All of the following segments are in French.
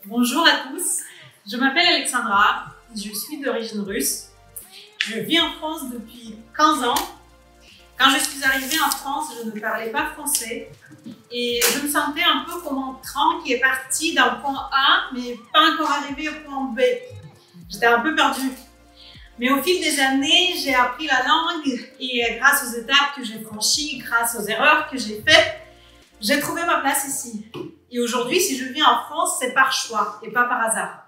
Bonjour à tous, je m'appelle Alexandra, je suis d'origine russe. Je vis en France depuis 15 ans. Quand je suis arrivée en France, je ne parlais pas français et je me sentais un peu comme un train qui est parti d'un point A mais pas encore arrivé au point B. J'étais un peu perdue. Mais au fil des années, j'ai appris la langue et grâce aux étapes que j'ai franchies, grâce aux erreurs que j'ai faites, j'ai trouvé ma place ici. Et aujourd'hui, si je vis en France, c'est par choix et pas par hasard.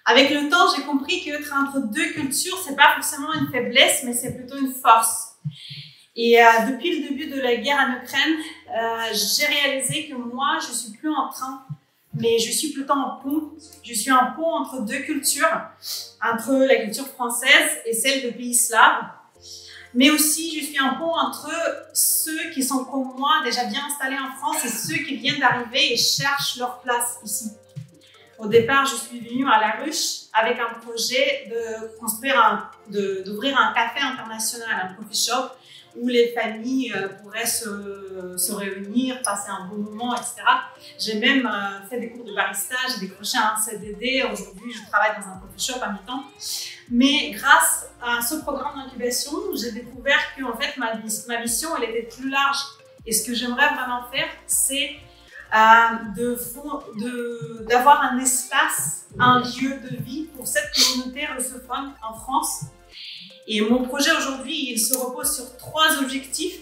Avec le temps, j'ai compris qu'être entre deux cultures, c'est pas forcément une faiblesse, mais c'est plutôt une force. Et depuis le début de la guerre en Ukraine, j'ai réalisé que moi, je suis plus en train, mais je suis plutôt en pont. Je suis un pont entre deux cultures, entre la culture française et celle des pays slaves. Mais aussi, je suis un pont entre ceux qui sont comme moi, déjà bien installés en France, et ceux qui viennent d'arriver et cherchent leur place ici. Au départ, je suis venue à La Ruche avec un projet d'ouvrir un café international, un coffee shop, où les familles pourraient se réunir, passer un bon moment, etc. J'ai même fait des cours de barista, j'ai décroché un CDD. Aujourd'hui, je travaille dans un coffee shop à mi-temps. Mais grâce à ce programme d'incubation, j'ai découvert que en fait, ma mission, elle était plus large. Et ce que j'aimerais vraiment faire, c'est d'avoir un espace, un lieu de vie pour cette communauté russophone en France. Et mon projet aujourd'hui, il se repose sur 3 objectifs.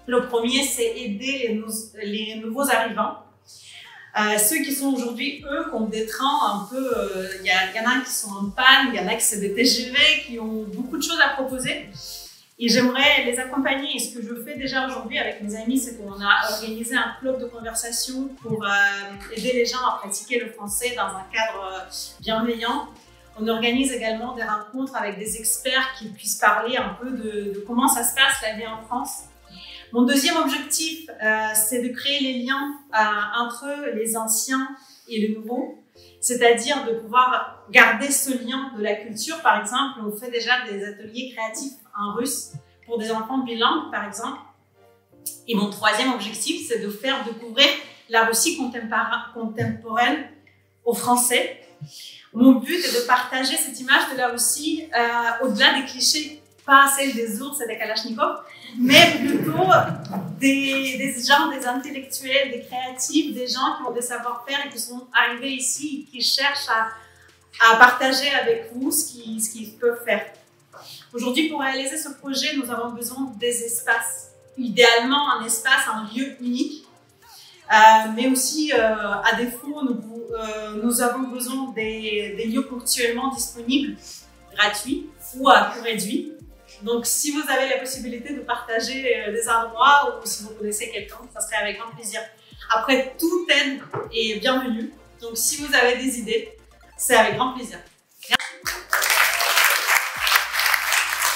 Le premier, c'est aider les nouveaux arrivants. Ceux qui sont aujourd'hui, eux, qui ont des trains un peu... Il y en a qui sont en panne, il y en a qui c'est des TGV, qui ont beaucoup de choses à proposer. Et j'aimerais les accompagner. Et ce que je fais déjà aujourd'hui avec mes amis, c'est qu'on a organisé un club de conversation pour aider les gens à pratiquer le français dans un cadre bienveillant. On organise également des rencontres avec des experts qui puissent parler un peu de comment ça se passe la vie en France. Mon deuxième objectif, c'est de créer les liens entre les anciens et le nouveau, c'est-à-dire de pouvoir garder ce lien de la culture. Par exemple, on fait déjà des ateliers créatifs en russe pour des enfants bilingues, par exemple. Et mon troisième objectif, c'est de faire découvrir la Russie contemporaine aux Français. Mon but est de partager cette image de la Russie au-delà des clichés, pas celle des ours et des kalachnikovs, mais plutôt des gens, des intellectuels, des créatifs, des gens qui ont des savoir-faire et qui sont arrivés ici et qui cherchent à partager avec vous ce qu'ils peuvent faire. Aujourd'hui, pour réaliser ce projet, nous avons besoin des espaces. Idéalement, un espace, un lieu unique. Mais aussi, à défaut, nous avons besoin des lieux ponctuellement disponibles, gratuits ou à coût réduit. Donc, si vous avez la possibilité de partager des endroits ou si vous connaissez quelqu'un, ça serait avec grand plaisir. Après, toute aide est bienvenue. Donc, si vous avez des idées, c'est avec grand plaisir.